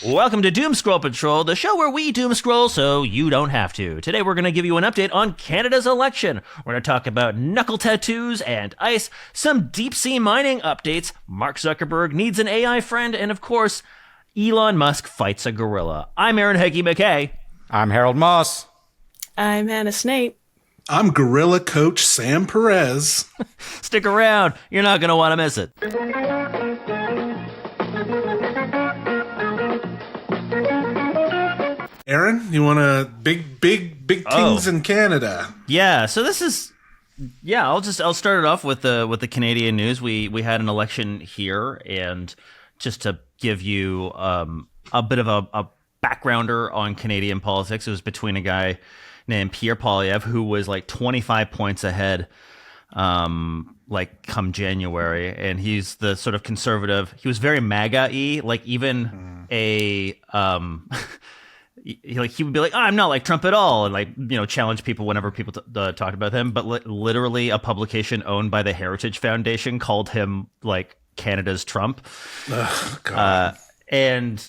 Welcome to Doom Scroll Patrol, the show where we doom scroll so you don't have to. Today we're going to give you an update on Canada's election. We're going to talk about knuckle tattoos and ice, some deep-sea mining updates, Mark Zuckerberg needs an AI friend, and of course, Elon Musk fights a gorilla. I'm Aaron Heggie McKay. I'm Harold Moss. I'm Hannah Snape. I'm gorilla coach Sam Perez. Stick around. You're not going to want to miss it. Aaron, you want to big things in Canada? Yeah, so this is I'll start it off with the Canadian news. We had an election here, and just to give you a bit of a backgrounder on Canadian politics, it was between a guy named Pierre Poilievre, who was like 25 points ahead like come January, and he's the sort of conservative. He was very MAGA-y, like even he would be like, oh, I'm not like Trump at all, and like, you know, challenge people whenever people talked about him. But literally, a publication owned by the Heritage Foundation called him like Canada's Trump. Ugh, God. And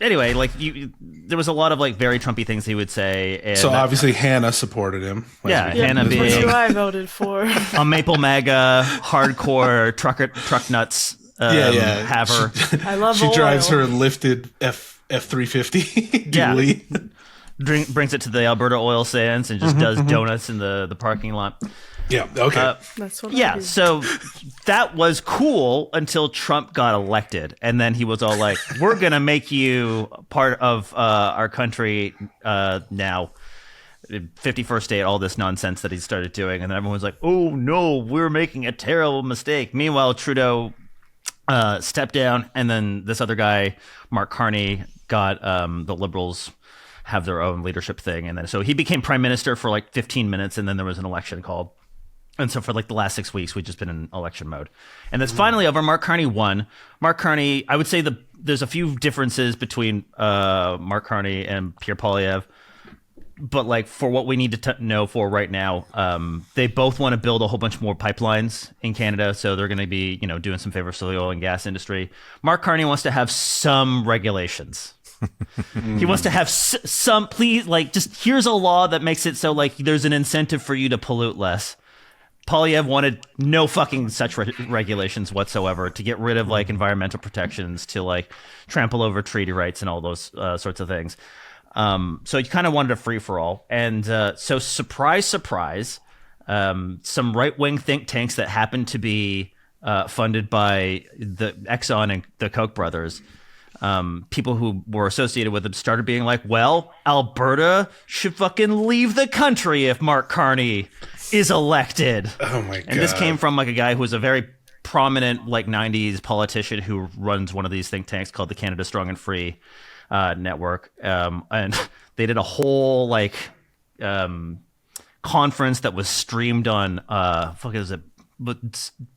anyway, like there was a lot of like very Trumpy things he would say. And so obviously Hannah supported him. Hannah being That's who I voted for. a Maple MAGA hardcore truck nuts. Haver. I love She oil. drives her lifted F350 dually. Brings it to the Alberta oil sands and just does donuts in the parking lot. Yeah, okay. That's what I do. So that was cool until Trump got elected. And then he was all like, we're going to make you part of our country now. 51st state, all this nonsense that he started doing. And then everyone's like, oh, no, we're making a terrible mistake. Meanwhile, Trudeau stepped down, and then this other guy, Mark Carney, got the Liberals have their own leadership thing, and then so he became prime minister for like 15 minutes, and then there was an election called, and so for like the last 6 weeks we've just been in election mode, and that's finally over. Mark Carney won. Mark Carney, I would say there's a few differences between Mark Carney and Pierre Poilievre. But like for what we need to know for right now, they both want to build a whole bunch more pipelines in Canada. So they're going to be, you know, doing some favors for the oil and gas industry. Mark Carney wants to have some regulations. He wants to have some, please, like just here's a law that makes it so like there's an incentive for you to pollute less. Poilievre wanted no fucking such regulations whatsoever, to get rid of like environmental protections, to like trample over treaty rights and all those sorts of things. So you kind of wanted a free-for-all. And so surprise, some right-wing think tanks that happen to be funded by the Exxon and the Koch brothers, people who were associated with them, started being like, well, Alberta should fucking leave the country if Mark Carney is elected. Oh, my God. And this came from like a guy who was a very prominent like 90s politician who runs one of these think tanks called the Canada Strong and Free network, and they did a whole like conference that was streamed on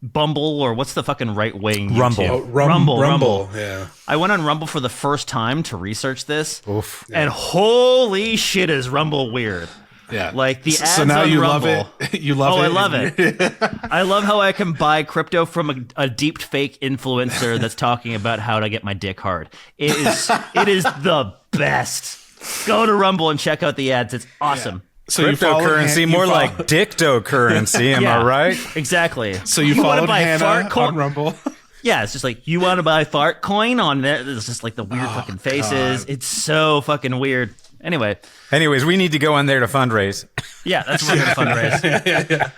Bumble, or what's the fucking right wing Rumble. Rumble. Yeah, I went on Rumble for the first time to research this. Oof. And holy shit, is Rumble weird. Yeah, like the ads so now on you Rumble. love it. You love it. I love it. I love how I can buy crypto from a deep fake influencer that's talking about how to get my dick hard. It is the best. Go to Rumble and check out the ads. It's awesome. So you followed Cryptocurrency, more like dictocurrency. Am I right? Exactly. So you followed buy Hannah fart coin on Rumble. Yeah, it's just like, you want to buy fart coin on there. It's just like the weird fucking faces. God. It's so fucking weird. Anyways, we need to go on there to fundraise. Yeah, that's what we're going to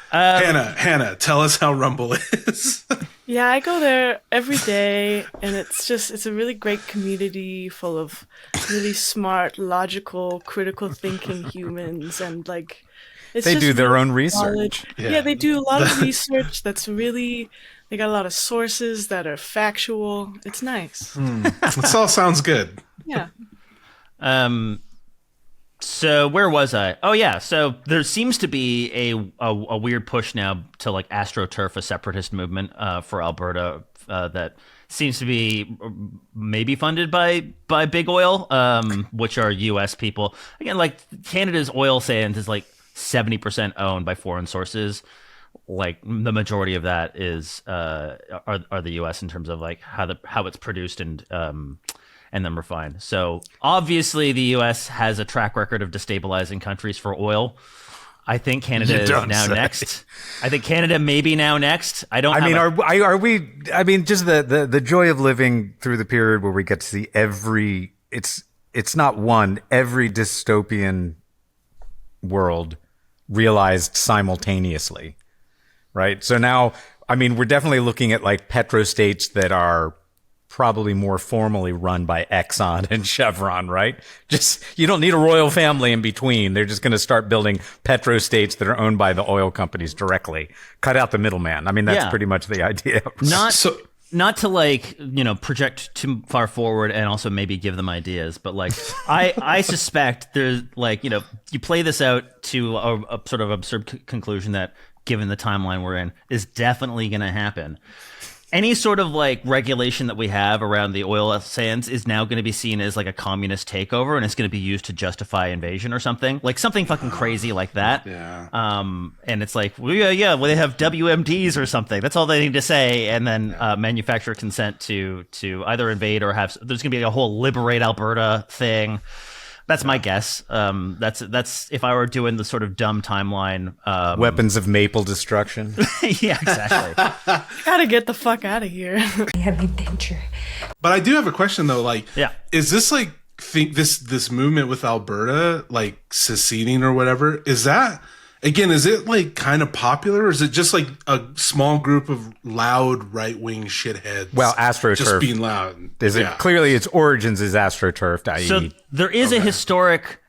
fundraise. Hannah, tell us how Rumble is. Yeah, I go there every day, and it's a really great community full of really smart, logical, critical thinking humans, and like they do their own research. Yeah, they do a lot of research that's really, they got a lot of sources that are factual. It's nice. This all sounds good. Yeah. So where was I? Oh yeah. So there seems to be a weird push now to like AstroTurf, a separatist movement for Alberta that seems to be maybe funded by big oil, which are U.S. people. Again, like Canada's oil sands is like 70% owned by foreign sources. like the majority of that is are the U.S. in terms of like how it's produced and then refined. So obviously the U.S. has a track record of destabilizing countries for oil. I think Canada is now next. I think Canada may be now next. Are we? I mean, just the joy of living through the period where we get to see every dystopian world realized simultaneously, right? So now, I mean, we're definitely looking at like petrostates that are probably more formally run by Exxon and Chevron, right? Just, you don't need a royal family in between. They're just going to start building petrostates that are owned by the oil companies directly. Cut out the middleman. I mean, that's pretty much the idea. Not to like, project too far forward and also maybe give them ideas, but like I suspect there's like, you play this out to a sort of absurd conclusion that given the timeline we're in is definitely going to happen. Any sort of like regulation that we have around the oil sands is now going to be seen as like a communist takeover, and it's going to be used to justify invasion or something fucking crazy like that. Yeah. And it's like, well, they have WMDs or something. That's all they need to say, and then manufacturer consent to either invade or have. There's going to be a whole liberate Alberta thing. That's my guess. That's if I were doing the sort of dumb timeline. Weapons of maple destruction. Yeah, exactly. Gotta get the fuck out of here. Heavy danger. But I do have a question though. Like, yeah, is this like this movement with Alberta, like seceding or whatever? Is it like kind of popular, or is it just like a small group of loud right wing shitheads? Well, AstroTurf just being loud. Clearly its origins is AstroTurf. I.e., so there is historic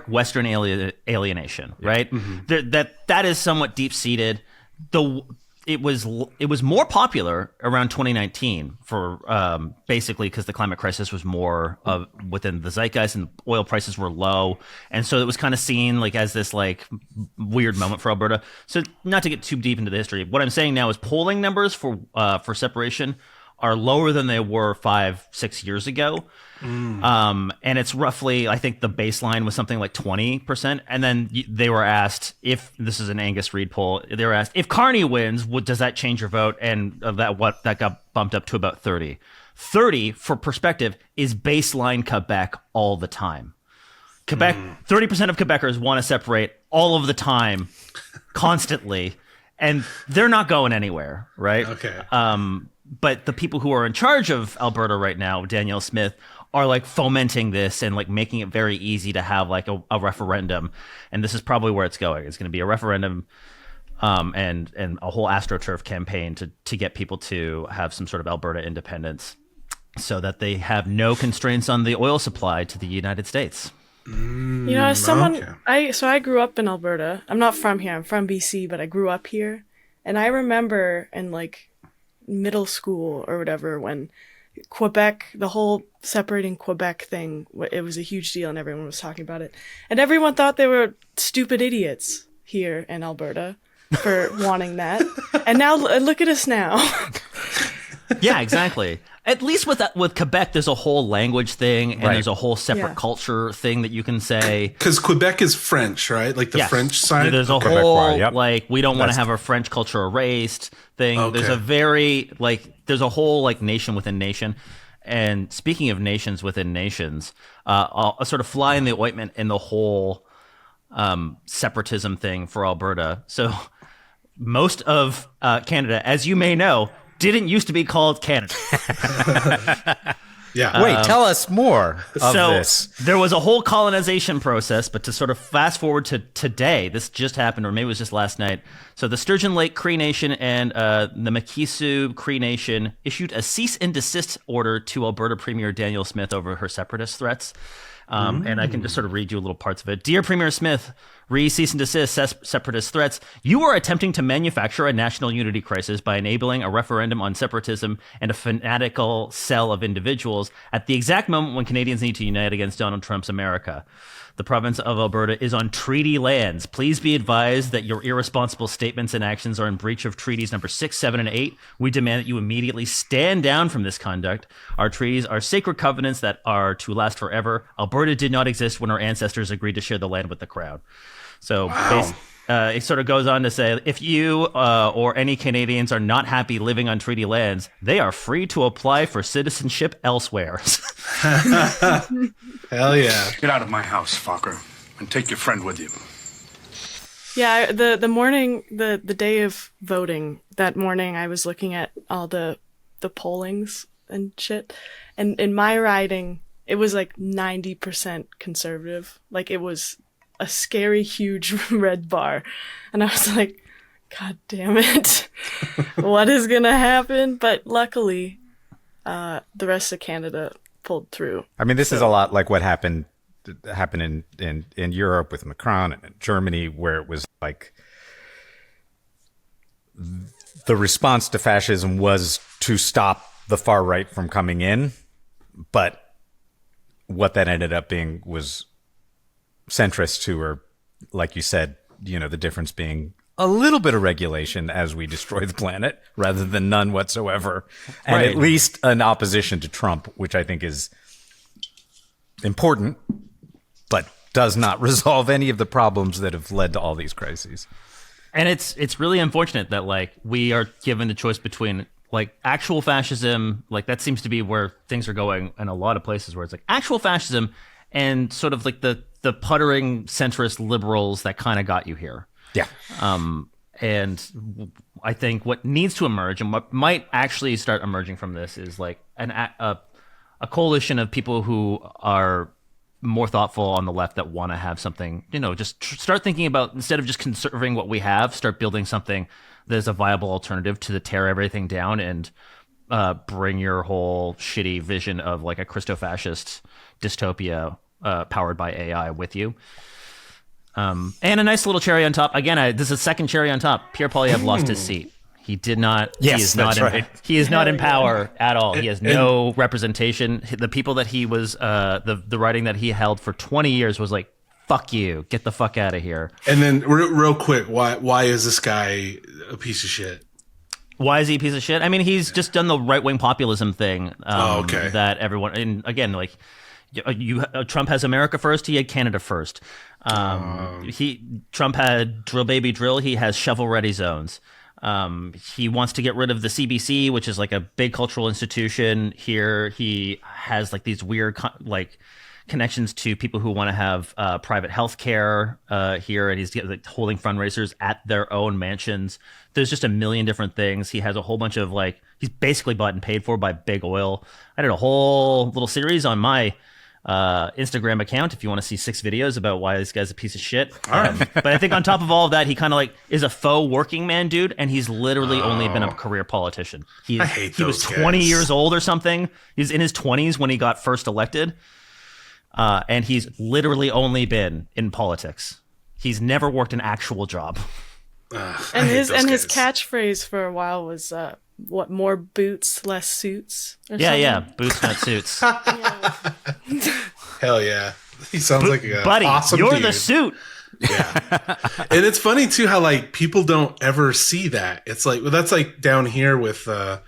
Western alienation, right? Mm-hmm. That is somewhat deep seated. It was more popular around 2019 for basically because the climate crisis was more within the zeitgeist and oil prices were low, and so it was kind of seen like as this like weird moment for Alberta. So not to get too deep into the history, what I'm saying now is polling numbers for separation are lower than they were 5-6 years ago. And it's roughly, I think the baseline was something like 20%. And then they were asked, if this is an Angus Reid poll, they were asked if Carney wins, does that change your vote? And that got bumped up to about 30. 30, for perspective, is baseline Quebec all the time. Quebec, 30% of Quebecers want to separate all of the time, constantly, and they're not going anywhere, right? Okay. But the people who are in charge of Alberta right now, Danielle Smith, are like fomenting this and like making it very easy to have like a referendum. And this is probably where it's going. It's going to be a referendum and a whole AstroTurf campaign to get people to have some sort of Alberta independence so that they have no constraints on the oil supply to the United States. As someone, I grew up in Alberta. I'm not from here. I'm from BC, but I grew up here. And I remember in like middle school or whatever when Quebec, the whole separating Quebec thing, it was a huge deal and everyone was talking about it. And everyone thought they were stupid idiots here in Alberta for wanting that. And now look at us now. Yeah, exactly. At least with Quebec, there's a whole language thing and there's a whole separate culture thing that you can say. Because Quebec is French, right? Like the French side? There's a whole, like, we don't want to have our French culture erased thing. Okay. There's a whole, like, nation within nation. And speaking of nations within nations, a sort of fly in the ointment in the whole separatism thing for Alberta. So most of Canada, as you may know, didn't used to be called Canada. Yeah. Wait, tell us more of this. There was a whole colonization process, but to sort of fast forward to today, this just happened, or maybe it was just last night. So the Sturgeon Lake Cree Nation and the Mikisew Cree Nation issued a cease and desist order to Alberta Premier Danielle Smith over her separatist threats. And I can just sort of read you a little parts of it. Dear Premier Smith, cease and desist separatist threats. You are attempting to manufacture a national unity crisis by enabling a referendum on separatism and a fanatical cell of individuals at the exact moment when Canadians need to unite against Donald Trump's America. The province of Alberta is on treaty lands. Please be advised that your irresponsible statements and actions are in breach of treaties number 6, 7, and 8. We demand that you immediately stand down from this conduct. Our treaties are sacred covenants that are to last forever. Alberta did not exist when our ancestors agreed to share the land with the Crown. So it sort of goes on to say, if you or any Canadians are not happy living on treaty lands, they are free to apply for citizenship elsewhere. Hell yeah. Get out of my house, fucker, and take your friend with you. Yeah, the morning, the day of voting, that morning I was looking at all the pollings and shit. And in my riding, it was like 90% conservative. Like, it was a scary, huge red bar. And I was like, God damn it. What is going to happen? But luckily, the rest of Canada pulled through. I mean, this is a lot like what happened in Europe with Macron and Germany, where it was like the response to fascism was to stop the far right from coming in, but what that ended up being was centrists who are, like you said, you know, the difference being a little bit of regulation as we destroy the planet rather than none whatsoever, and Right. at least an opposition to Trump, which I think is important, but does not resolve any of the problems that have led to all these crises. And it's really unfortunate that like we are given the choice between like actual fascism, like that seems to be where things are going in a lot of places, where it's like actual fascism and sort of like the puttering centrist liberals that kind of got you here. Yeah. And I think what needs to emerge and what might actually start emerging from this is like a coalition of people who are more thoughtful on the left that want to have something, you know, just start thinking about, instead of just conserving what we have, start building something that is a viable alternative to the tear everything down and bring your whole shitty vision of like a Christo-fascist dystopia powered by AI with you. And a nice little cherry on top. Again, this is a second cherry on top. Pierre Poilievre lost his seat. He did not. Yes, he is that's not right. He is not in power at all. He has no representation. The people that he was, the writing that he held for 20 years was like, fuck you, get the fuck out of here. And then real quick, why is this guy a piece of shit? Why is he a piece of shit? I mean, he's just done the right-wing populism thing. Okay. That everyone, and again, like, Trump has America first. He had Canada first. Trump had drill baby drill. He has shovel ready zones. He wants to get rid of the CBC, which is like a big cultural institution here. He has like these weird connections to people who want to have private health care here, and he's like holding fundraisers at their own mansions. There's just a million different things. He has a whole bunch of like, he's basically bought and paid for by big oil. I did a whole little series on my Instagram account if you want to see 6 videos about why this guy's a piece of shit. But I think on top of all of that, he kind of like is a faux working man dude, and he's literally only been a career politician. He was 20 years old or something. He's in his 20s when he got first elected, and he's literally only been in politics. He's never worked an actual job. And his catchphrase for a while was what, more boots, less suits? Or Yeah, something? boots, not suits. Hell yeah. He sounds like a Buddy, awesome you're dude. the suit. Yeah. And it's funny too how like people don't ever see that. It's like, well, that's like down here with I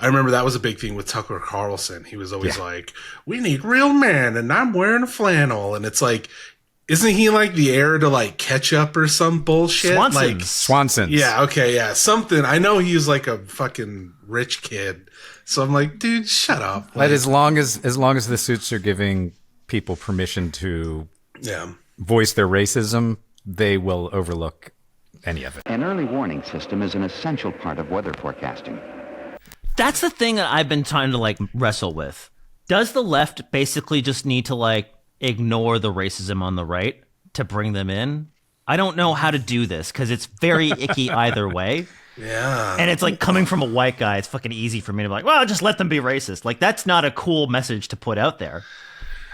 remember that was a big thing with Tucker Carlson. He was always like, we need real men, and I'm wearing a flannel. And it's like, isn't he like the heir to like ketchup or some bullshit? Like Swanson's. Yeah, okay, yeah. Something. I know he was like a fucking rich kid. So I'm like, dude, shut up. But as long as the suits are giving people permission to voice their racism, they will overlook any of it. An early warning system is an essential part of weather forecasting. That's the thing that I've been trying to like wrestle with. Does the left basically just need to like ignore the racism on the right to bring them in? I don't know how to do this because it's very icky either way. Yeah. And it's like coming from a white guy, it's fucking easy for me to be like, well, just let them be racist. Like that's not a cool message to put out there.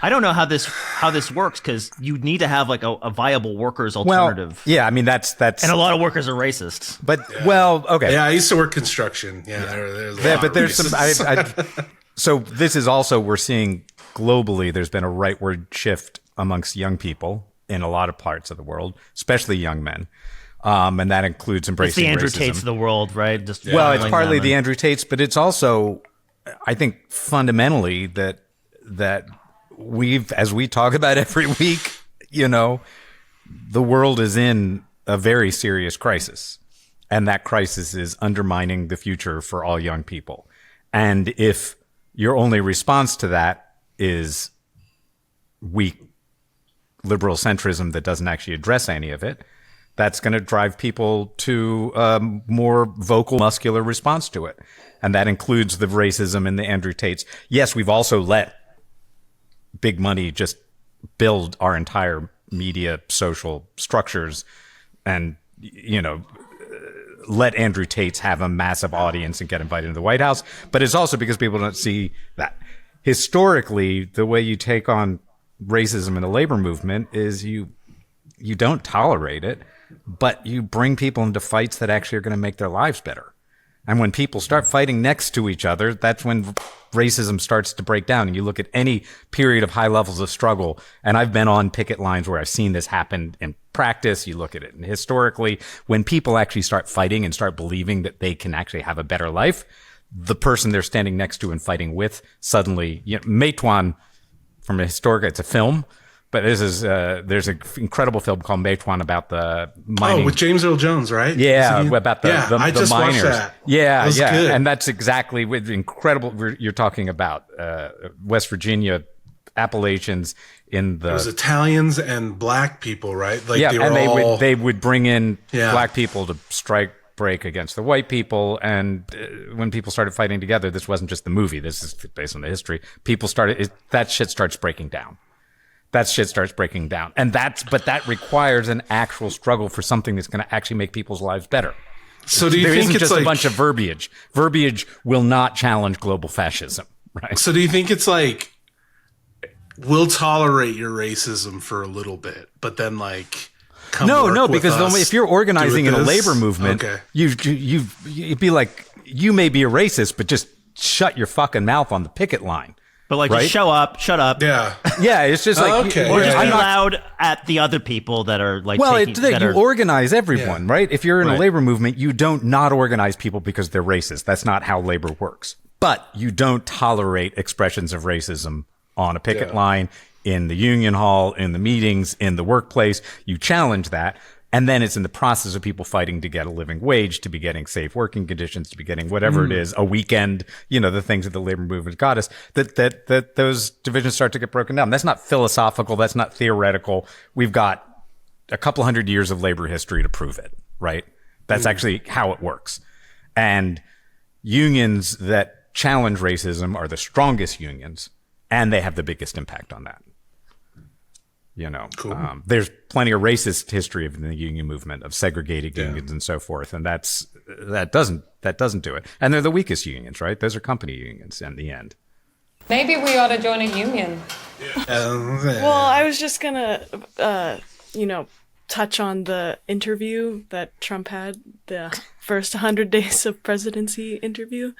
I don't know how this works because you need to have like a viable workers alternative. Well, yeah, I mean that's and a lot of workers are racist. But well, okay. Yeah, I used to work construction. Yeah, there's a lot but of there's racists. some. So this is also, we're seeing globally, there's been a rightward shift amongst young people in a lot of parts of the world, especially young men. And that includes It's embracing the Andrew racism. Tates of the world, right? Just Well, it's partly the end. Andrew Tates, but it's also, I think, fundamentally that we've, as we talk about every week, you know, the world is in a very serious crisis. And that crisis is undermining the future for all young people. And if your only response to that is weak liberal centrism that doesn't actually address any of it, that's going to drive people to a more vocal, muscular response to it. And that includes the racism and the Andrew Tates. Yes, we've also let big money just build our entire media, social structures and, let Andrew Tates have a massive audience and get invited to the White House. But it's also because people don't see that. Historically, the way you take on racism in the labor movement is you don't tolerate it, but you bring people into fights that actually are going to make their lives better. And when people start fighting next to each other, that's when racism starts to break down. And you look at any period of high levels of struggle, and I've been on picket lines where I've seen this happen in practice. You look at it and historically, when people actually start fighting and start believing that they can actually have a better life, the person they're standing next to and fighting with suddenly, Meituan, from a historic, it's a film, but this is there's an incredible film called Meituan about the mining. Oh, with James Earl Jones, right? Yeah, about the I just miners. watched that. Yeah, That was good. and that's exactly with incredible. You're talking about West Virginia, Appalachians in the. It was Italians and black people, right? Like they were and they would bring in Yeah. black people to strike break against the white people, and when people started fighting together, this wasn't just the movie. This is based on the history. People started that shit starts breaking down. That shit starts breaking down. And but that requires an actual struggle for something that's going to actually make people's lives better. So do you There think isn't it's just like a bunch of verbiage. Verbiage will not challenge global fascism, right? So do you think it's like we'll tolerate your racism for a little bit, but then like come No, work with because us, if you're organizing do in a this? labor movement, Okay. you'd be like, you may be a racist, but just shut your fucking mouth on the picket line. But like, Right? just show up, shut up. Yeah. Yeah, it's just like, Okay. Or just Yeah. be I'm not loud at the other people that are like Well, taking, it's that that you are, organize everyone, Yeah. right? If you're in a Right. labor movement, you don't not organize people because they're racist. That's not how labor works. But you don't tolerate expressions of racism on a picket line, in the union hall, in the meetings, in the workplace. You challenge that. And then it's in the process of people fighting to get a living wage, to be getting safe working conditions, to be getting whatever it is, a weekend, the things that the labor movement got us, that those divisions start to get broken down. That's not philosophical. That's not theoretical. We've got a couple hundred years of labor history to prove it, right? That's actually how it works. And unions that challenge racism are the strongest unions, and they have the biggest impact on that. Cool. There's plenty of racist history of the union movement, of segregated unions and so forth, and that doesn't do it. And they're the weakest unions, right? Those are company unions in the end. Maybe we ought to join a union. Well, I was just gonna, touch on the interview that Trump had, the first 100 days of presidency interview.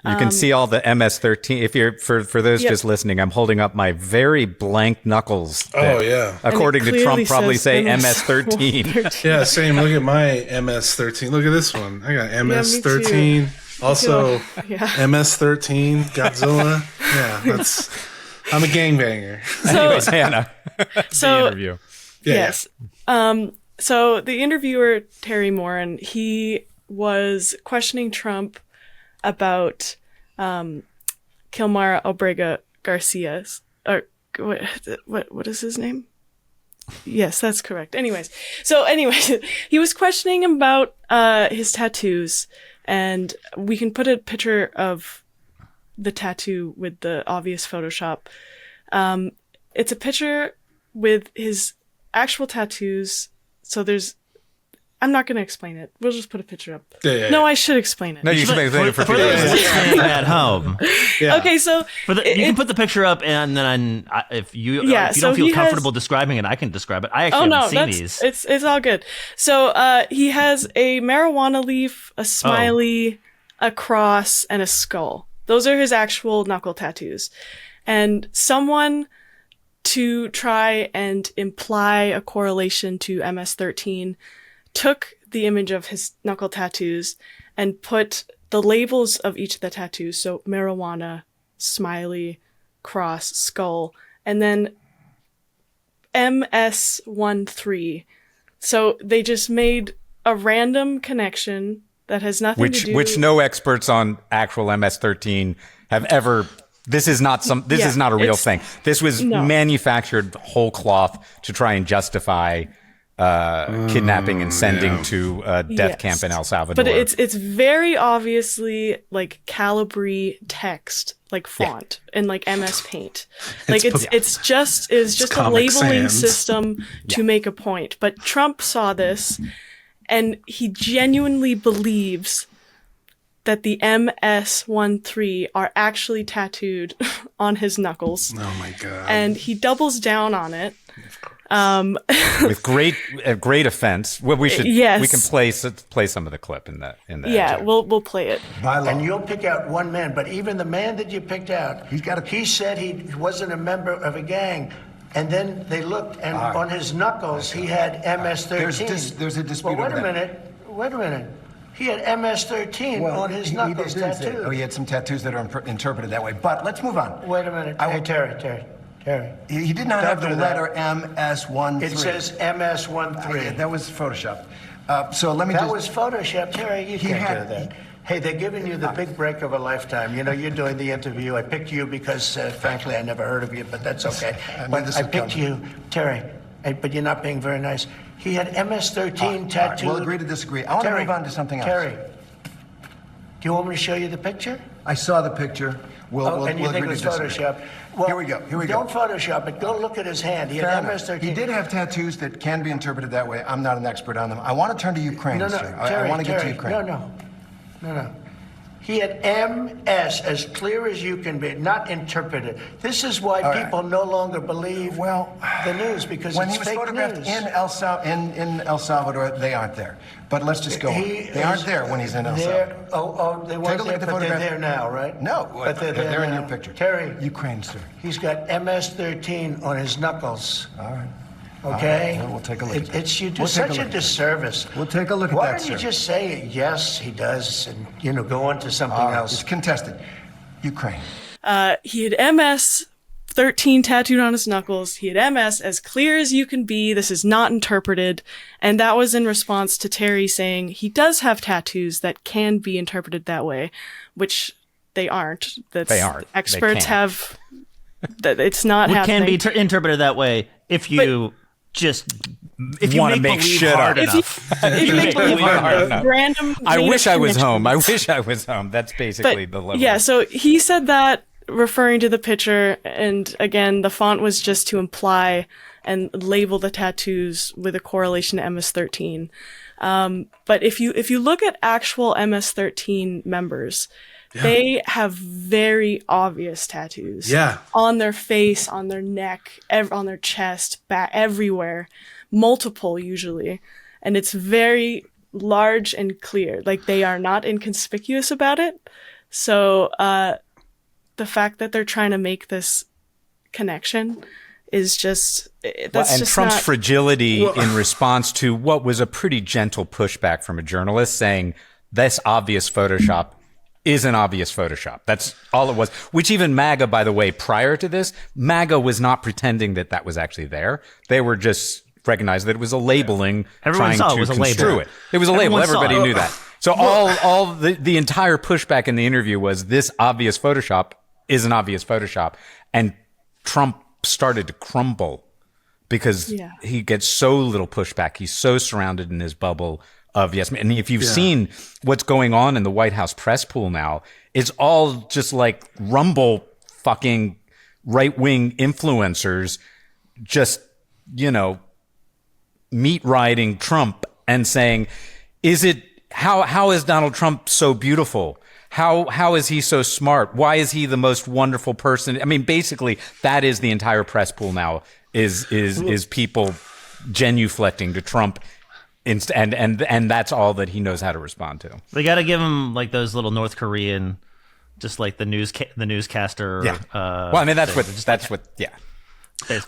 You can see all the MS-13. If you're for those Yep. just listening, I'm holding up my very blank knuckles. That, Oh, yeah. according to clearly Trump, probably says say MS-13. Yeah, same. Look at my MS-13. Look at this one. I got MS-13. Also, Yeah. MS-13, Godzilla. Yeah, I'm a gangbanger. Anyways, Hannah, So, the interview. yes. So the interviewer, Terry Moran, he was questioning Trump about Kilmar Obrega Garcia's, or what is his name? Yes, that's correct. Anyways, he was questioning him about his tattoos, and we can put a picture of the tattoo with the obvious Photoshop. It's a picture with his actual tattoos. So I'm not going to explain it. We'll just put a picture up. Yeah. No, I should explain it. No, you should explain it for for people. those listening at home. Yeah. Okay, so You can put the picture up, and then if you don't so feel he comfortable has- describing it, I can describe it. I actually haven't seen these. it's all good. So he has a marijuana leaf, a smiley, a cross, and a skull. Those are his actual knuckle tattoos. And someone, to try and imply a correlation to MS-13, took the image of his knuckle tattoos and put the labels of each of the tattoos, so marijuana, smiley, cross, skull, and then MS-13 So they just made a random connection that has nothing to do. Which no experts on actual MS-13 have ever. This is not is not a real thing. This was manufactured whole cloth to try and justify kidnapping and sending to a death camp in El Salvador. But it's very obviously like Calibri text, like font and like MS Paint. Like it's just a labeling system to make a point. But Trump saw this and he genuinely believes that the MS-13 are actually tattooed on his knuckles. Oh my God. And he doubles down on it. With great offense. Well, we can play some of the clip in that. Yeah, we'll play it. And you'll pick out one man, but even the man that you picked out, he said he wasn't a member of a gang. And then they looked, and on his knuckles, he had MS-13. There's a dispute. Well, wait a minute. He had MS-13 on his knuckles tattooed. He had some tattoos that are interpreted that way. But let's move on. Wait a minute. Hey, Terry. He did not have the letter MS-13. It says MS-13. That was Photoshop. So let me That was Photoshop. Terry, you can't do that. Hey, they're giving you the big break of a lifetime. You know, you're doing the interview. I picked you because, frankly, I never heard of you, but that's okay. But I picked you, Terry, but you're not being very nice. He had MS-13 tattooed. We'll agree to disagree. I want to move on to something else. Terry, do you want me to show you the picture? I saw the picture. And you think it was Photoshop? Well, here we go. Don't Photoshop it. Go look at his hand. He had MS-13. He did have tattoos that can be interpreted that way. I'm not an expert on them. I want to turn to Ukraine, sir. Terry, I want to get to Ukraine. No. He had MS as clear as you can be, not interpreted. This is why people no longer believe the news, because when it's he was fake photographed news. in El Salvador, they aren't there. But let's just go on. They aren't there when he's in El Salvador. They weren't there, but they're there now, right? No, but they're there in now. your picture. Terry. Ukraine, sir. He's got MS-13 on his knuckles. All right. Okay? We'll take a look at that. You do such a disserse. We'll take a look at that, Why don't sir. you just say, yes, he does, and, go on to something else? It's contested. Ukraine. He had MS-13 tattooed on his knuckles. He had MS as clear as you can be. This is not interpreted. And that was in response to Terry saying he does have tattoos that can be interpreted that way, which they aren't. They aren't. Experts have... that it's not happening. It can be interpreted that way if you... if you want to make shit up. If you make believe hard enough. Random. I wish I was home. That's basically the level. Yeah, so he said that referring to the picture, and again, the font was just to imply and label the tattoos with a correlation to MS-13. But if you look at actual MS-13 members, they have very obvious tattoos. Yeah. On their face, on their neck, on their chest, back, everywhere. Multiple, usually. And it's very large and clear. Like, they are not inconspicuous about it. So, the fact that they're trying to make this connection is just... and Trump's fragility in response to what was a pretty gentle pushback from a journalist saying, this obvious Photoshop is an obvious Photoshop. That's all it was. Which even MAGA, by the way, prior to this, MAGA was not pretending that was actually there. They were just recognized that it was a labeling, trying to construe it. It was a label. Everybody knew that. So all the entire pushback in the interview was this obvious Photoshop is an obvious Photoshop. And Trump started to crumble because he gets so little pushback. He's so surrounded in his bubble of yes men. And if you've seen what's going on in the White House press pool now, it's all just like Rumble fucking right-wing influencers just, meat riding Trump and saying, how is Donald Trump so beautiful? How is he so smart? Why is he the most wonderful person? I mean, basically that is the entire press pool now is people genuflecting to Trump. And that's all that he knows how to respond to. They got to give him like those little North Korean, just like the newscaster. Yeah. Well, I mean that's what.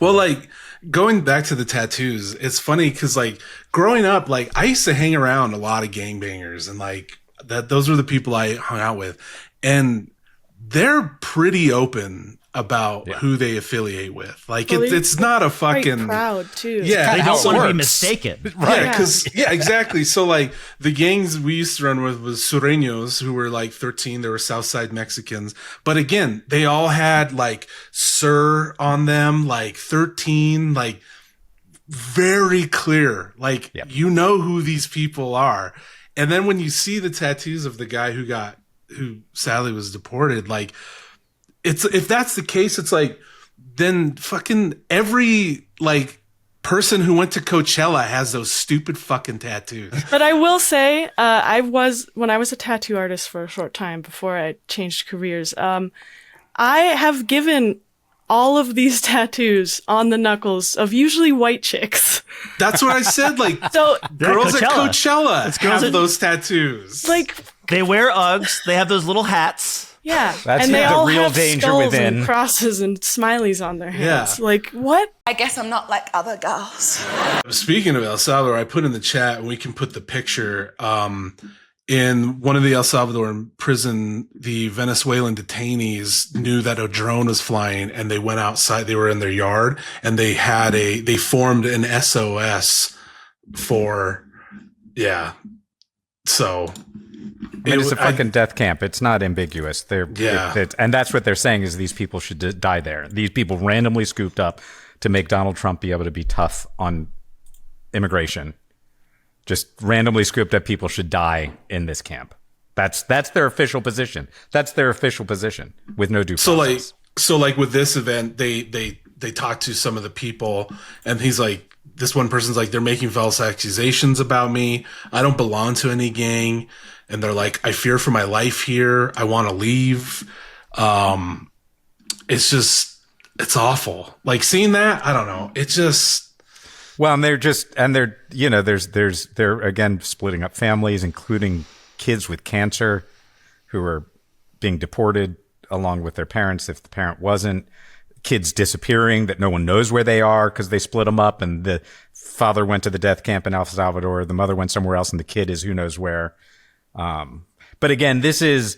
Well, like going back to the tattoos, it's funny because like growing up, like I used to hang around a lot of gangbangers, and like those were the people I hung out with, and they're pretty open about who they affiliate with. Like Well, it's not a fucking proud too. Yeah, They how don't it want to be works. mistaken. right. Because exactly. So like the gangs we used to run with was Sureños, who were like 13. They were Southside Mexicans, but again, they all had like Sir on them, like 13, like very clear. Like you know who these people are, and then when you see the tattoos of the guy who sadly was deported, like. It's if that's the case, it's like then fucking every like person who went to Coachella has those stupid fucking tattoos. But I will say, when I was a tattoo artist for a short time before I changed careers, I have given all of these tattoos on the knuckles of usually white chicks. That's what I said. Like So girls at Coachella girls have those tattoos. like They wear Uggs. They have those little hats. yeah, That's and they the all real have danger skulls within. and crosses and smileys on their hands. Yeah. Like what? I guess I'm not like other girls. Speaking of El Salvador, I put in the chat, and we can put the picture. In one of the El Salvador prison, the Venezuelan detainees knew that a drone was flying, and they went outside. They were in their yard, and they formed an SOS for, So. It's a fucking death camp. It's not ambiguous. And that's what they're saying is these people should die there. These people randomly scooped up to make Donald Trump be able to be tough on immigration. Just randomly scooped up people should die in this camp. That's their official position. That's their official position with no due process. So like with this event, they talked to some of the people, and he's like, this one person's like, they're making false accusations about me. I don't belong to any gang. And they're like, I fear for my life here. I want to leave. It's awful. Like seeing that, I don't know. It's just. Well, and they're again splitting up families, including kids with cancer who are being deported along with their parents if the parent wasn't. Kids disappearing that no one knows where they are because they split them up, and the father went to the death camp in El Salvador, the mother went somewhere else, and the kid is who knows where. But again, this is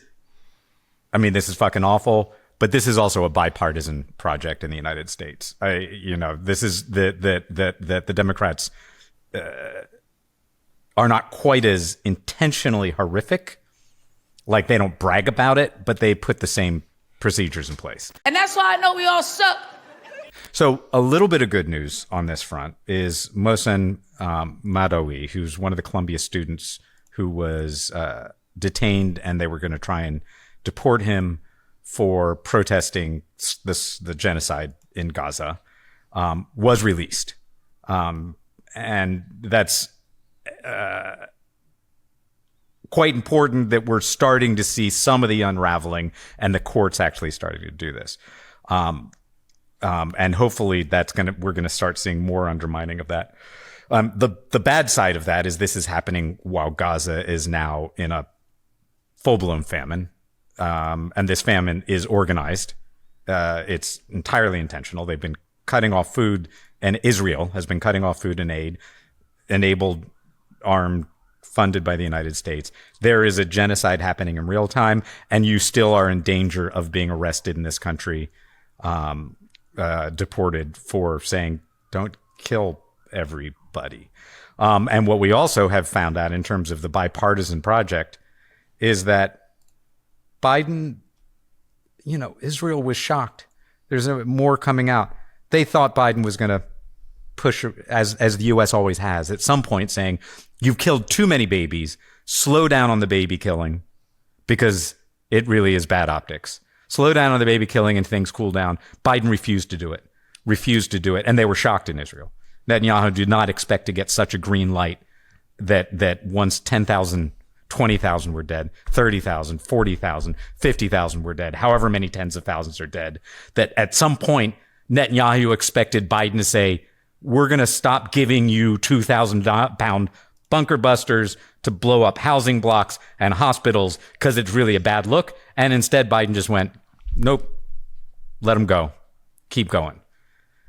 fucking awful, but this is also a bipartisan project in the United States. This is that the Democrats are not quite as intentionally horrific. Like they don't brag about it, but they put the same procedures in place. And that's why I know we all suck. So a little bit of good news on this front is Mohsen Madowi, who's one of the Columbia students who was detained, and they were going to try and deport him for protesting the genocide in Gaza, was released. And that's quite important that we're starting to see some of the unraveling, and the courts actually starting to do this. And hopefully we're going to start seeing more undermining of that. The bad side of that is this is happening while Gaza is now in a full-blown famine. And this famine is organized. It's entirely intentional. They've been cutting off food, and Israel has been cutting off food and aid, enabled, armed, funded by the United States. There is a genocide happening in real time, and you still are in danger of being arrested in this country, deported for saying, don't kill everybody. And what we also have found out in terms of the bipartisan project is that Biden, Israel was shocked. There's more coming out. They thought Biden was going to push, as the U.S. always has, at some point saying, you've killed too many babies. Slow down on the baby killing because it really is bad optics. Slow down on the baby killing and things cool down. Biden refused to do it. And they were shocked in Israel. Netanyahu did not expect to get such a green light that once 10,000, 20,000 were dead, 30,000, 40,000, 50,000 were dead, however many tens of thousands are dead, that at some point Netanyahu expected Biden to say, we're going to stop giving you 2,000-pound bunker busters to blow up housing blocks and hospitals because it's really a bad look. And instead, Biden just went, nope, let them go. Keep going.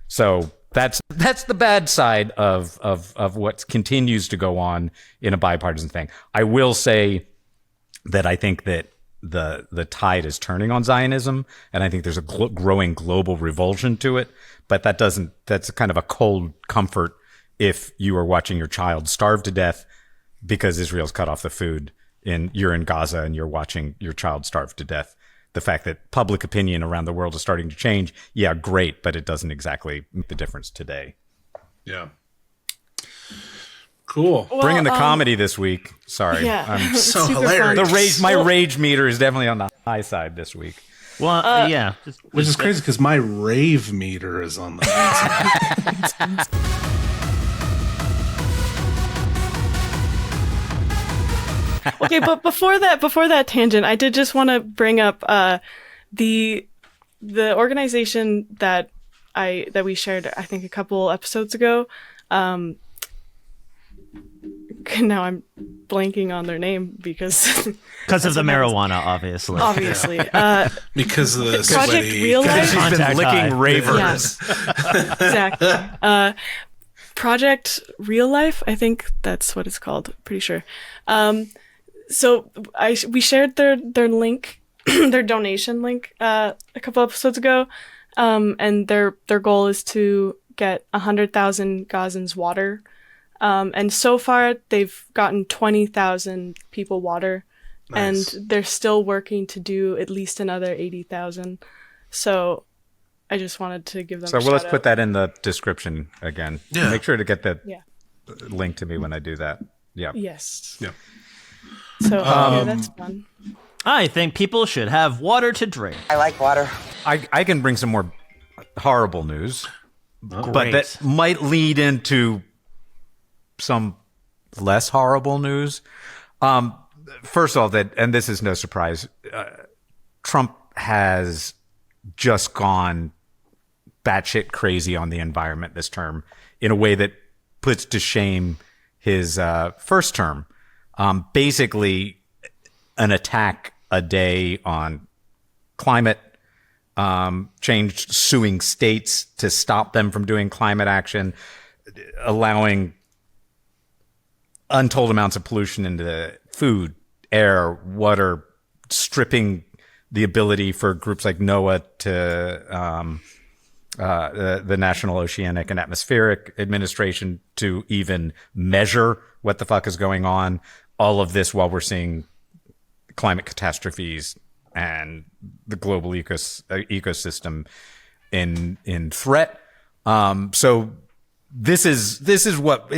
So that's the bad side of what continues to go on in a bipartisan thing. I will say that I think that the tide is turning on Zionism, and I think there's a growing global revulsion to it. But that's kind of a cold comfort if you are watching your child starve to death because Israel's cut off the food, you're in Gaza and you're watching your child starve to death. The fact that public opinion around the world is starting to change, yeah, great, but it doesn't exactly make the difference today. Yeah. Cool. Well, bringing the comedy this week. Sorry. Yeah. I'm so hilarious. My rage meter is definitely on the high side this week. Well, yeah. Which is crazy because my rave meter is on the high side. Okay, but before that tangent, I did just want to bring up the organization that we shared, I think, a couple episodes ago. Now I'm blanking on their name because of the marijuana, obviously. Obviously, because of the Project Realife. She's been licking ravers. Yeah. Exactly. Project Realife, I think that's what it's called. Pretty sure. So we shared their link, their donation link, a couple episodes ago, and their goal is to get 100,000 Gazans water. And so far, they've gotten 20,000 people water, nice. And they're still working to do at least another 80,000. So I just wanted to give them a shout out. Let's put that in the description again. Yeah. Make sure to get the link to me when I do that. Yeah. Yes. Yeah. So that's fun. I think people should have water to drink. I like water. I can bring some more horrible news, but Great. that might lead into some less horrible news. First of all, and this is no surprise, Trump has just gone batshit crazy on the environment this term in a way that puts to shame his first term. Basically, an attack a day on climate change, suing states to stop them from doing climate action, allowing untold amounts of pollution into food, air, water, stripping the ability for groups like NOAA to the National Oceanic and Atmospheric Administration to even measure what the fuck is going on. All of this while we're seeing climate catastrophes and the global ecosystem in threat. So this is what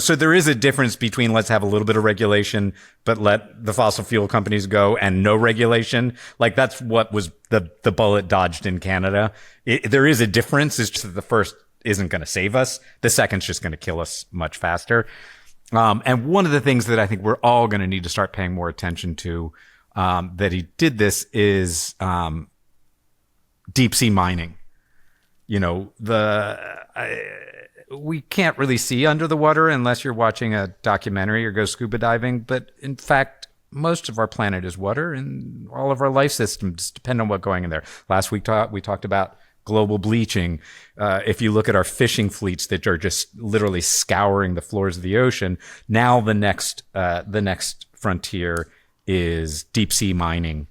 so there is a difference between let's have a little bit of regulation but let the fossil fuel companies go and no regulation. Like that's what was the bullet dodged in Canada. There is a difference. It's just that the first isn't going to save us. The second's just going to kill us much faster. And one of the things that I think we're all going to need to start paying more attention to, that he did this is, deep sea mining. We can't really see under the water unless you're watching a documentary or go scuba diving. But in fact, most of our planet is water and all of our life systems depend on what's going in there. Last week, we talked about global bleaching. If you look at our fishing fleets that are just literally scouring the floors of the ocean, now the next frontier is deep sea mining.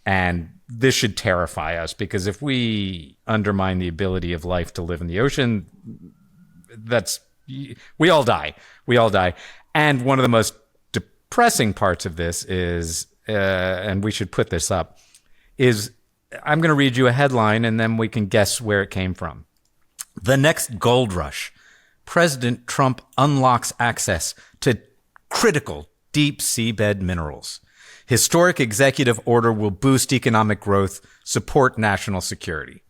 And this should terrify us because if we undermine the ability of life to live in the ocean, we all die. And one of the most depressing parts of this is, and we should put this up, is I'm going to read you a headline and then we can guess where it came from. The next gold rush. President Trump unlocks access to critical deep seabed minerals. Historic executive order will boost economic growth, support national security.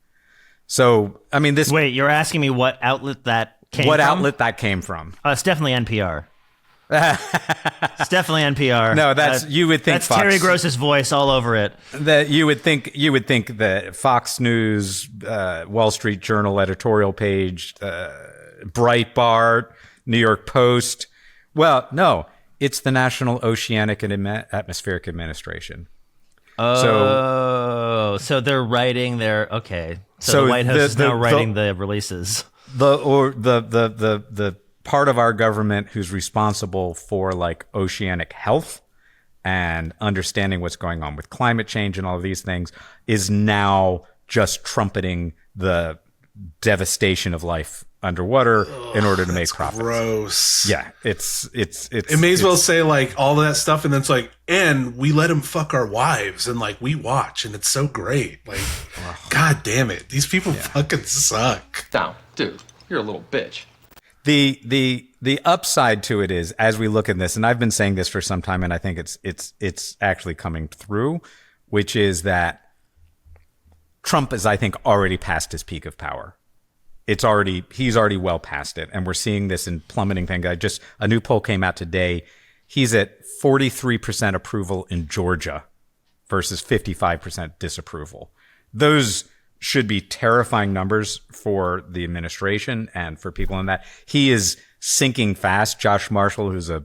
So, I mean, this... Wait, you're asking me what outlet that came from? What outlet that came from? It's definitely NPR. It's definitely NPR. No, you would think that's Fox, Terry Gross's voice all over it. That you would think that Fox News, Wall Street Journal editorial page, Breitbart, New York Post. Well, no, it's the National Oceanic and Atmospheric Administration. Oh, so they're writing their okay. So the White House is now writing the releases. The part of our government who's responsible for like oceanic health and understanding what's going on with climate change and all of these things is now just trumpeting the devastation of life underwater in order to make profits. Gross. Yeah, it's it may as well say like all that stuff, and then it's like, and we let him fuck our wives, and like we watch, and it's so great. Like, god damn it, these people fucking suck. Down, dude, you're a little bitch. The upside to it is, as we look at this, and I've been saying this for some time, and I think it's actually coming through, which is that Trump is, I think, already past his peak of power. He's already well past it, and we're seeing this in plummeting thing. A new poll came out today. He's at 43% approval in Georgia versus 55% disapproval. Those should be terrifying numbers for the administration and for people in that. He is sinking fast. Josh Marshall, who's a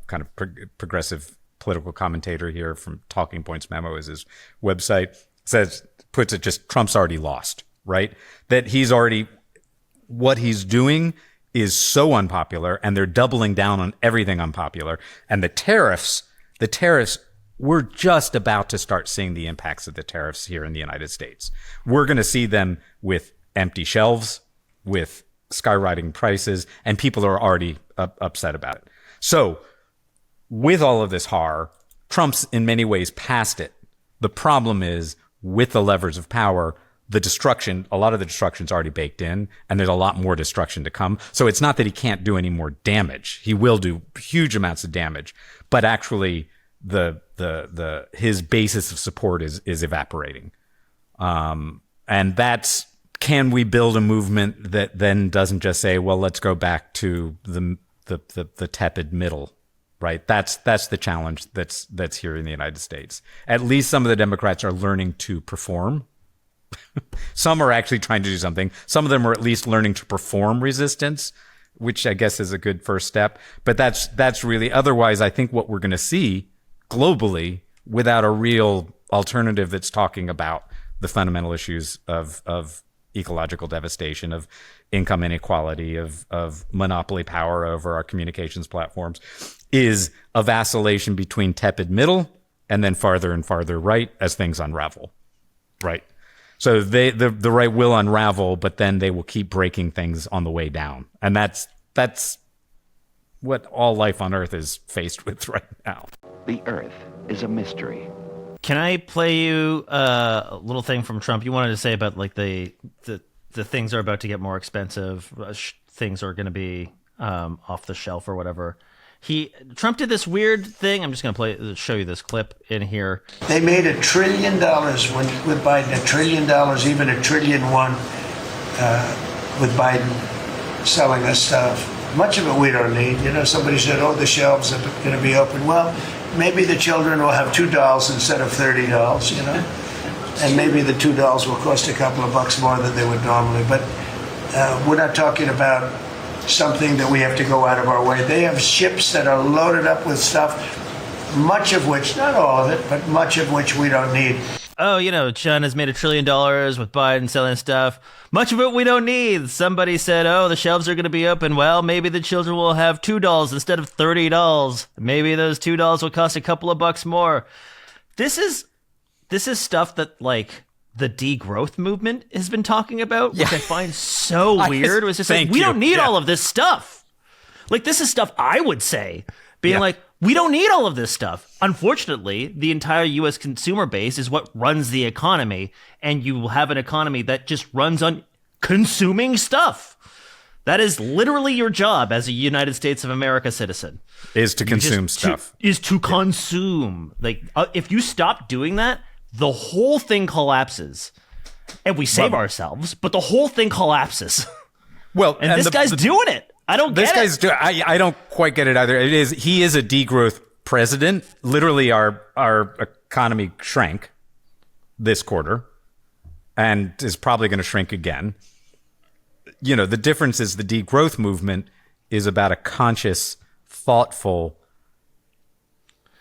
kind of progressive political commentator here from Talking Points Memo is his website, puts it just, Trump's already lost, right? That what he's doing is so unpopular, and they're doubling down on everything unpopular. And the tariffs, we're just about to start seeing the impacts of the tariffs here in the United States. We're going to see them with empty shelves, with skyrocketing prices, and people are already upset about it. So with all of this horror, Trump's in many ways past it. The problem is with the levers of power, the destruction, a lot of the destruction's already baked in, and there's a lot more destruction to come. So it's not that he can't do any more damage. He will do huge amounts of damage, but actually his basis of support is evaporating. And that's, can we build a movement that then doesn't just say, well, let's go back to the tepid middle, right? That's the challenge that's here in the United States. At least some of the Democrats are learning to perform. Some are actually trying to do something. Some of them are at least learning to perform resistance, which I guess is a good first step. But that's really, otherwise, I think what we're going to see globally, without a real alternative that's talking about the fundamental issues of ecological devastation, of income inequality, of monopoly power over our communications platforms, is a vacillation between tepid middle and then farther and farther right as things unravel, right? So the right will unravel, but then they will keep breaking things on the way down. And that's what all life on Earth is faced with right now. The Earth is a mystery. Can I play you a little thing from Trump? You wanted to say about like the things are about to get more expensive. Things are going to be off the shelf or whatever. Trump did this weird thing. I'm just going to show you this clip in here. They made $1 trillion with Biden, $1 trillion, even $1.1 trillion with Biden selling us stuff. Much of it we don't need. You know, somebody said, oh, the shelves are going to be open. Well, maybe the children will have $2 instead of $30, you know, and maybe the $2 will cost a couple of bucks more than they would normally. But we're not talking about something that we have to go out of our way. They have ships that are loaded up with stuff, much of which, not all of it, but much of which we don't need. Oh, you know, China's made $1 trillion with Biden selling stuff. Much of it we don't need. Somebody said, oh, the shelves are going to be open. Well, maybe the children will have $2 instead of $30. Maybe those $2 will cost a couple of bucks more. This is stuff that, like, the degrowth movement has been talking about, which I find so weird. It was just like, we don't need all of this stuff. Like, this is stuff I would say, being like, we don't need all of this stuff. Unfortunately, the entire U.S. consumer base is what runs the economy, and you will have an economy that just runs on consuming stuff. That is literally your job as a United States of America citizen. Is to consume stuff. Is to consume. Like, if you stop doing that, the whole thing collapses. And we save ourselves, but the whole thing collapses. Well, and this guy's doing it. I don't get it. I don't quite get it either. He is a degrowth president. Literally, our economy shrank this quarter and is probably going to shrink again. You know, the difference is the degrowth movement is about a conscious, thoughtful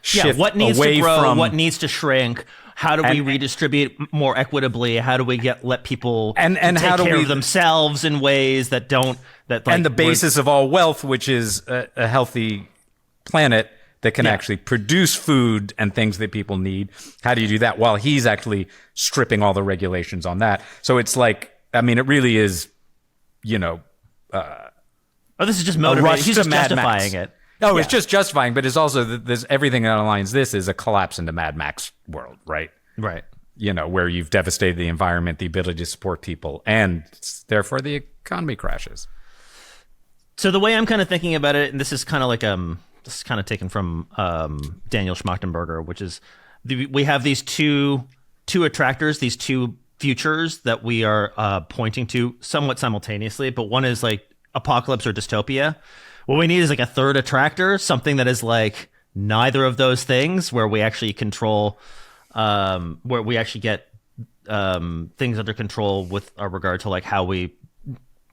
shift what needs away to grow, from what needs to shrink. How do we redistribute more equitably? How do we let people and take how do care we, of themselves in ways that don't... and the basis of all wealth, which is a healthy planet, that can actually produce food and things that people need. How do you do that? While he's actually stripping all the regulations on that. So it's like, I mean, it really is, this is just motivating. He's just justifying it. No, it's just justifying, but it's also there's everything that aligns. This is a collapse into Mad Max world, right? Right. Where you've devastated the environment, the ability to support people, and therefore the economy crashes. So the way I'm kind of thinking about it, and this is kind of like this is kind of taken from Daniel Schmachtenberger, which is we have these two attractors, these two futures that we are pointing to somewhat simultaneously, but one is like apocalypse or dystopia. What we need is like a third attractor, something that is like neither of those things, where we actually control, where we actually get things under control with regard to like how we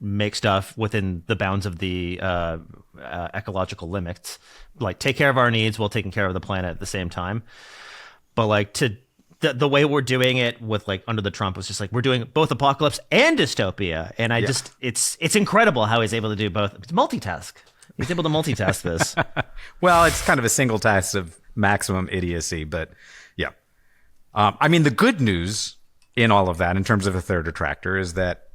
make stuff within the bounds of the ecological limits. Like take care of our needs while taking care of the planet at the same time. But like the way we're doing it with like under the Trump was just like we're doing both apocalypse and dystopia, and it's incredible how he's able to do both. It's multitask. He's able to multitask this. Well, it's kind of a single task of maximum idiocy, but yeah. I mean, the good news in all of that, in terms of a third attractor, is that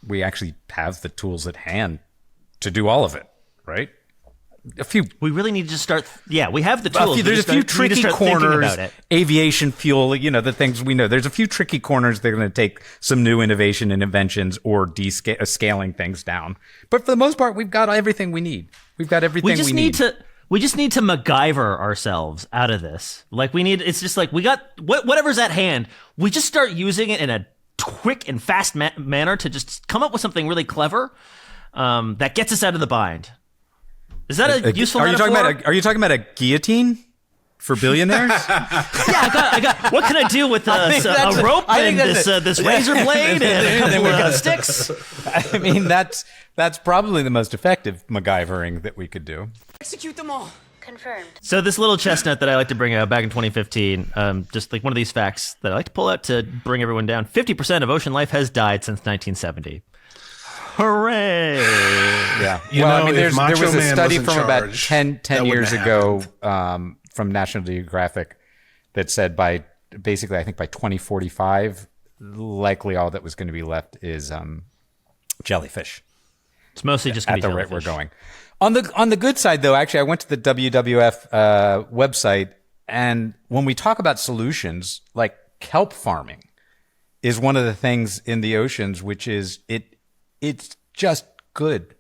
we actually have the tools at hand to do all of it, right? We really need to just start. Yeah, we have the tools. There's a few tricky corners. Aviation fuel, the things we know. There's a few tricky corners that are going to take some new innovation and inventions or scaling things down. But for the most part, we've got everything we need. We've got everything we need. We just need to MacGyver ourselves out of this. Like it's just like we got whatever's at hand. We just start using it in a quick and fast manner to just come up with something really clever that gets us out of the bind. Is that a useful metaphor? Are you talking about a guillotine for billionaires? I got. What can I do with a rope and this razor blade and a couple of sticks? I mean, that's probably the most effective MacGyvering that we could do. Execute them all. Confirmed. So this little chestnut that I like to bring out back in 2015, just like one of these facts that I like to pull out to bring everyone down. 50% of ocean life has died since 1970. Hooray! Yeah. There was a study from about 10 years ago from National Geographic that said I think by 2045, likely all that was going to be left is jellyfish. It's mostly just going to be jellyfish. At the rate we're going. On the good side, though, actually, I went to the WWF website, and when we talk about solutions, like kelp farming is one of the things in the oceans, which is it's just good.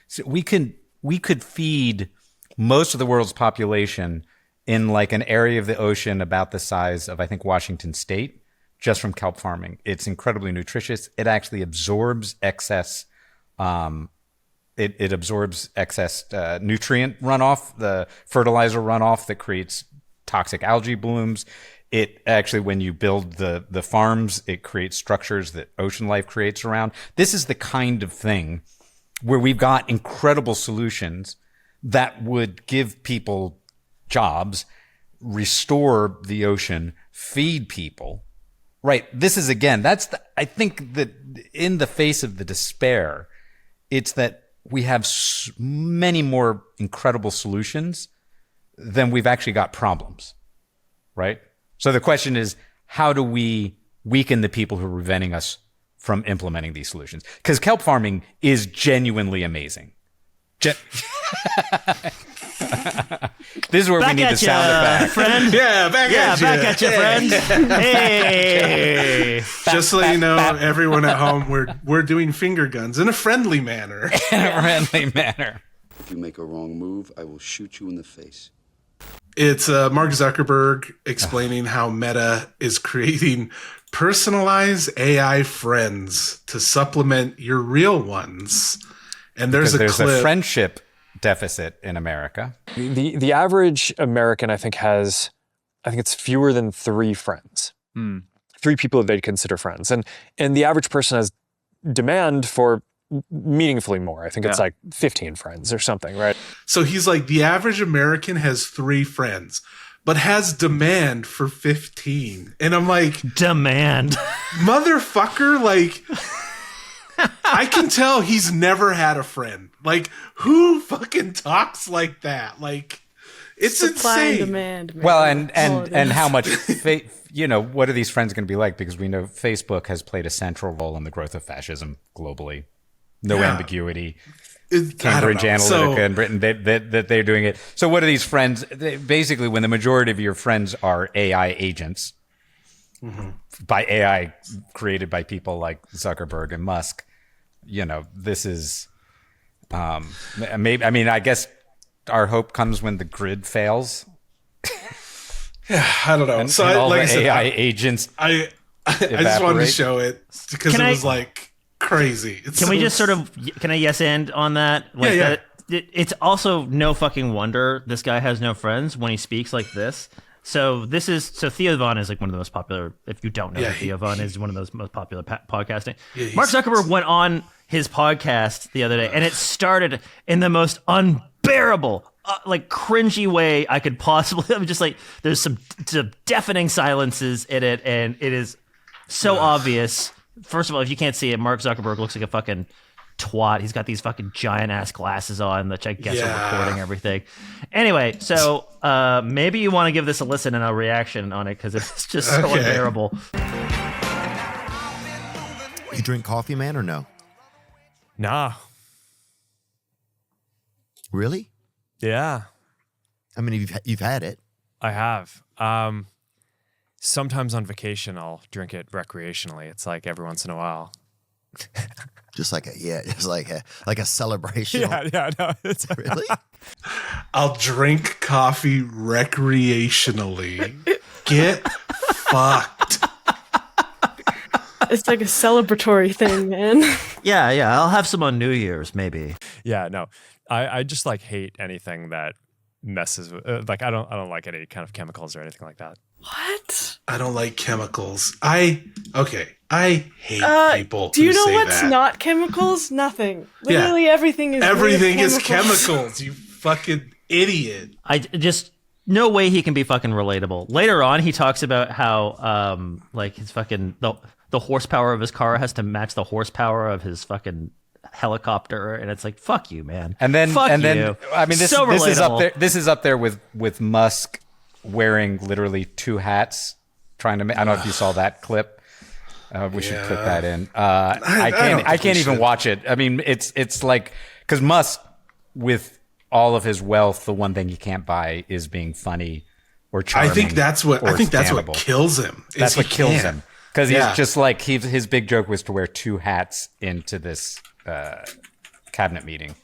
So we could feed most of the world's population in like an area of the ocean about the size of, I think, Washington State, just from kelp farming. It's incredibly nutritious. It actually absorbs excess. It absorbs excess nutrient runoff, the fertilizer runoff that creates toxic algae blooms. It actually, when you build the farms, it creates structures that ocean life creates around. This is the kind of thing where we've got incredible solutions that would give people jobs, restore the ocean, feed people. Right. This is, again, I think that in the face of the despair, it's that we have many more incredible solutions than we've actually got problems. Right. So the question is, how do we weaken the people who are preventing us from implementing these solutions? Because kelp farming is genuinely amazing. This is where we need the sound effect. Friend. Back at you, friend. Hey. Just so you know, everyone at home, we're doing finger guns in a friendly manner. If you make a wrong move, I will shoot you in the face. It's Mark Zuckerberg explaining how Meta is creating personalized AI friends to supplement your real ones. And there's a friendship deficit in America. The average American, I think it's fewer than 3 friends. 3 people that they'd consider friends. And the average person has demand for meaningfully more. I think it's like 15 friends or something, right? So he's like, the average American has 3 friends, but has demand for 15. And I'm like, demand. Motherfucker, like, I can tell he's never had a friend. Like, who fucking talks like that? Like, It's supply insane. and demand. Man. Well, and how much, what are these friends going to be like? Because we know Facebook has played a central role in the growth of fascism globally. No ambiguity. Cambridge Analytica in Britain, that they're doing it. So what are these friends? Basically, when the majority of your friends are AI agents, by AI created by people like Zuckerberg and Musk, this is maybe. I mean, I guess our hope comes when the grid fails. Yeah, I don't know. And, so and all like the I said, AI agents. I just wanted to show it because it was like crazy. Can we just sort of can I yes and on that? Like yeah. It's also no fucking wonder this guy has no friends when he speaks like this. So Theo Von is like one of the most popular. If you don't know, Theo Von is one of those most popular podcasting. Yeah, Mark Zuckerberg went on his podcast the other day, and it started in the most unbearable, like cringy way I could possibly. I'm just like, there's some deafening silences in it, and it is so obvious. First of all, if you can't see it, Mark Zuckerberg looks like a fucking twat. He's got these fucking giant ass glasses on, which I guess are recording everything. Anyway, so maybe you want to give this a listen and a reaction on it because it's just so unbearable. You drink coffee, man, or no? Nah. Really? Yeah. I mean, you've had it. I have. Sometimes on vacation, I'll drink it recreationally. It's like every once in a while. Just like a celebration. Yeah, no. It's really. I'll drink coffee recreationally. Get fucked. It's like a celebratory thing, man. Yeah. I'll have some on New Year's, maybe. Yeah, no. I just like hate anything that messes with. Like I don't like any kind of chemicals or anything like that. What? I don't like chemicals. I hate people. Do you who know say what's that. not chemicals? Nothing. Literally everything is. Everything is is chemicals. You fucking idiot. I just no way he can be fucking relatable. Later on, he talks about how like his fucking the horsepower of his car has to match the horsepower of his fucking helicopter, and it's like fuck you, man. And then fuck and then you. I mean this so is up relatable. there. This is up there with Musk wearing literally two hats, trying to. I don't know if you saw that clip. We should clip that in. I can't even watch it. I mean, it's like because Musk, with all of his wealth, the one thing he can't buy is being funny or charming. I think that's what what kills him. That's what kills him because he's just like his big joke was to wear two hats into this cabinet meeting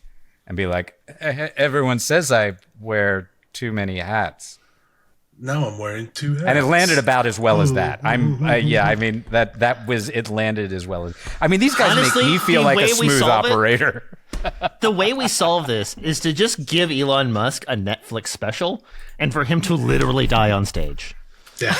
and be like, everyone says I wear too many hats. No, I'm wearing two hats. And it landed about as well as that. I mean, it landed as well as. I mean, these guys Honestly, make me feel like a smooth operator. The way we solve this is to just give Elon Musk a Netflix special and for him to literally die on stage. Yeah.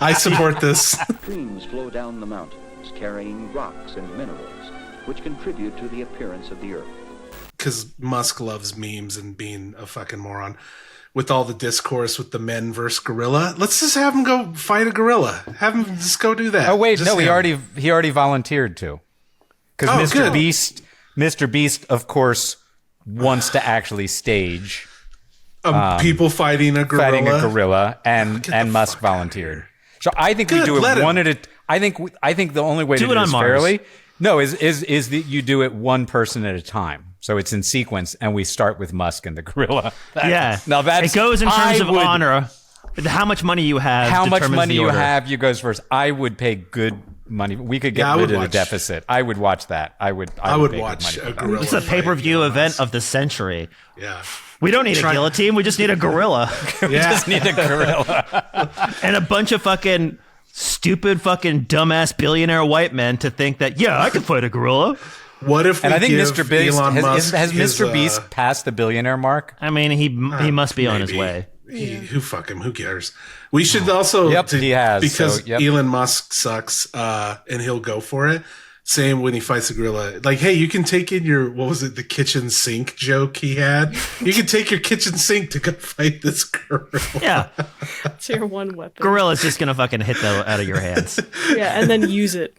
I support this. Streams flow down the mountains, carrying rocks and minerals, which contribute to the appearance of the Earth. Because Musk loves memes and being a fucking moron. With all the discourse with the men versus gorilla, let's just have him go fight a gorilla. Have him just go do that. Oh wait, just no, he already volunteered to. Because Mr. Beast, of course, wants to actually stage people fighting a gorilla, and Musk volunteered. So I think we do it one at a. I think the only way to do this fairly is that you do it one person at a time. So it's in sequence, and we start with Musk and the gorilla. Now it goes in terms of honor. How much money you have. How much money you have, you goes first. I would pay good money. We could get rid of the deficit. I would watch that. I would watch a gorilla. It's a pay-per-view event of the century. Yeah. We don't need a guillotine. We just need a gorilla. We just need a gorilla. And a bunch of fucking stupid fucking dumbass billionaire white men to think that, I could fight a gorilla. What if? And I think Mr. Beast has Mr. Beast passed the billionaire mark. I mean, he must be on his way. Who cares? We should also he has because Elon Musk sucks, and he'll go for it. Same when he fights the gorilla, like, hey, you can take in your the kitchen sink joke he had. You can take your kitchen sink to go fight this gorilla. Yeah, it's your one weapon. Gorilla's just gonna fucking hit that out of your hands. Yeah, and then use it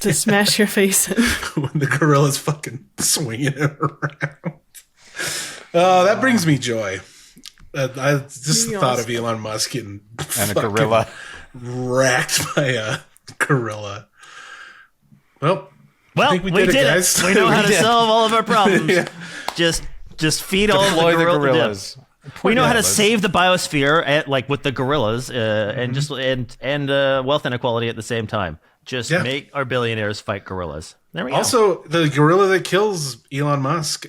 to smash your face in. When the gorilla's fucking swinging it around. Oh, that brings me joy. Just the thought of Elon Musk getting and a gorilla wrecked by a gorilla. Well, I think we did it, guys. We know how to solve all of our problems. Yeah. Just feed all of the gorillas. We know how to save the biosphere, like with the gorillas, and just and wealth inequality at the same time. Just make our billionaires fight gorillas. There we go. Also, the gorilla that kills Elon Musk,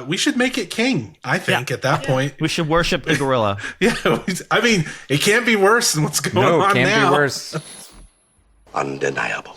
we should make it king. I think at that point we should worship the gorilla. I mean, it can't be worse than what's going on now. No, it can't be worse. Undeniable.